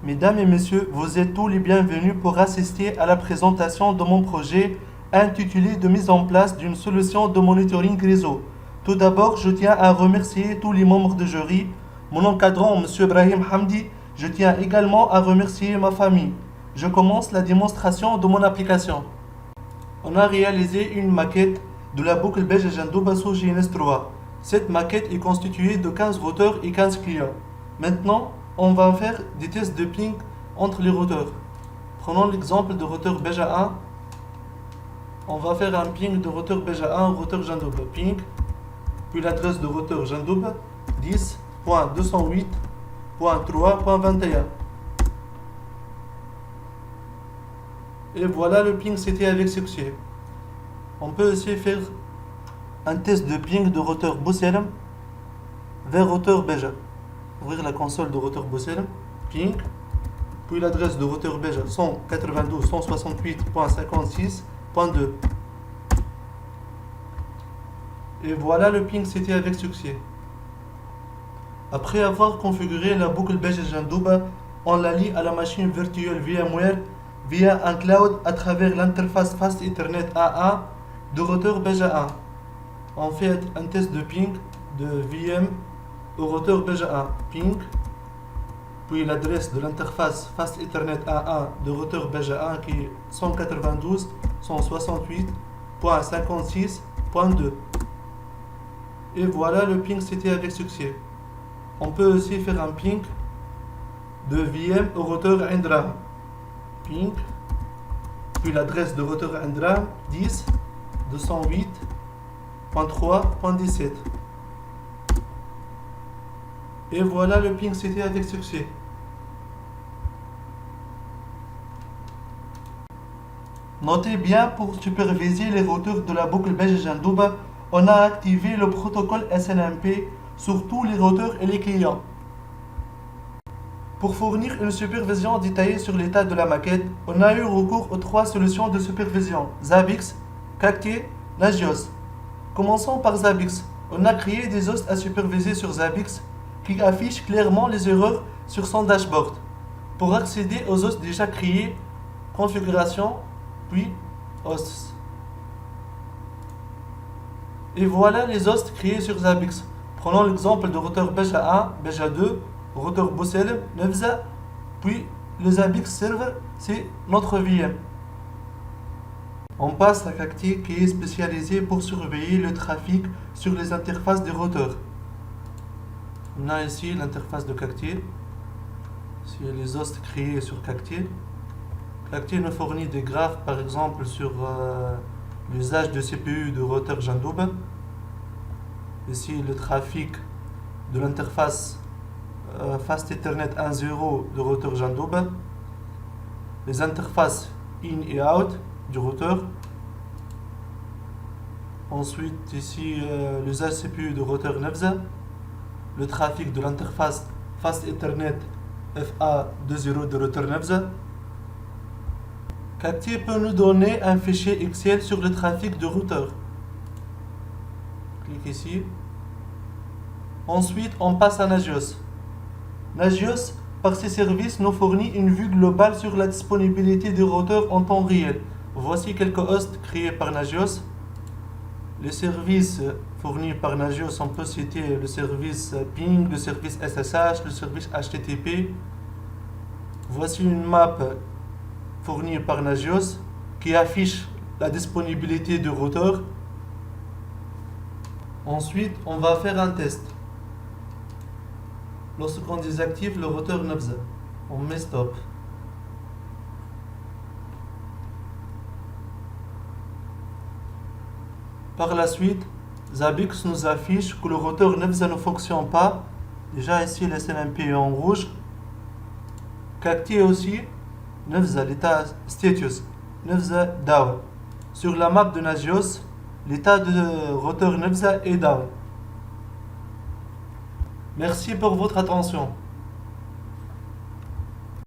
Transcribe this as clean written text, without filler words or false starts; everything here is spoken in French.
Mesdames et messieurs, vous êtes tous les bienvenus pour assister à la présentation de mon projet intitulé de mise en place d'une solution de monitoring réseau. Tout d'abord, je tiens à remercier tous les membres de jury, mon encadrant M. Brahim Hamdi. Je tiens également à remercier ma famille. Je commence la démonstration de mon application. On a réalisé une maquette de la boucle Beja Jandouba sous GNS3. Cette maquette est constituée de 15 routeurs et 15 clients. Maintenant, on va faire des tests de ping entre les routeurs. Prenons l'exemple de routeur Beja 1. On va faire un ping de routeur Beja 1 au routeur Jandouba. Ping, puis l'adresse de routeur Jandouba 10.208.3.21. Et voilà, le ping c'était avec succès. On peut aussi faire un test de ping de routeur Bousselem vers routeur Beja. Ouvrir la console de routeur Bousselem, ping, puis l'adresse de routeur Beja 192.168.56.2. Et voilà, le ping c'était avec succès. Après avoir configuré la boucle Beja Jandouba, on la lie à la machine virtuelle VMware via un cloud à travers l'interface Fast Ethernet A1 de routeur Beja 1. On fait un test de ping de VM au routeur Beja 1. Ping, puis l'adresse de l'interface Fast Ethernet A1 de routeur Beja 1 qui est 192.168.56.2. Et voilà, le ping c'était avec succès. On peut aussi faire un ping de VM au routeur Indra. Ping, puis l'adresse de routeur Indra 10.208.3.17. Et voilà, le ping c'était avec succès. Notez bien, pour superviser les routeurs de la boucle Beja Jandouba, on a activé le protocole SNMP sur tous les routeurs et les clients. Pour fournir une supervision détaillée sur l'état de la maquette, on a eu recours aux 3 solutions de supervision: Zabbix, Cactier, Nagios. Commençons par Zabbix. On a créé des hosts à superviser sur Zabbix qui affichent clairement les erreurs sur son dashboard. Pour accéder aux hosts déjà créés, configuration, puis hosts. Et voilà les hosts créés sur Zabbix. Prenons l'exemple de routeur Beja 1, Beja 2, routeur Bousselem, Nefza, puis le Zabbix server, c'est notre VM. On passe à Cactier qui est spécialisé pour surveiller le trafic sur les interfaces des routeurs. On a ici l'interface de Cactier. C'est les hosts créés sur Cactier. Cactier nous fournit des graphes par exemple sur l'usage de CPU de routeur Jandouba. Ici le trafic de l'interface Fast Ethernet 1.0 de routeur Jandouba. Les interfaces in et out du routeur. Ensuite ici l'usage CPU de routeur Nefza. Le trafic de l'interface Fast Ethernet FA20 de routeur Nefza. Cactier peut nous donner un fichier Excel sur le trafic de routeur. Clique ici. Ensuite, on passe à Nagios. Nagios, par ses services, nous fournit une vue globale sur la disponibilité des routeurs en temps réel. Voici quelques hosts créés par Nagios. Les services fournis par Nagios, on peut citer le service ping, le service SSH, le service HTTP. Voici une map fournie par Nagios qui affiche la disponibilité du routeur. Ensuite, on va faire un test. Lorsqu'on désactive le routeur Nefza, on met stop. Par la suite, Zabbix nous affiche que le routeur Nefza ne fonctionne pas. Déjà ici, le SNMP est en rouge. Cactier aussi. Nefza, l'état status, Nefza down. Sur la map de Nagios, l'état de routeur Nefza est down. Merci pour votre attention.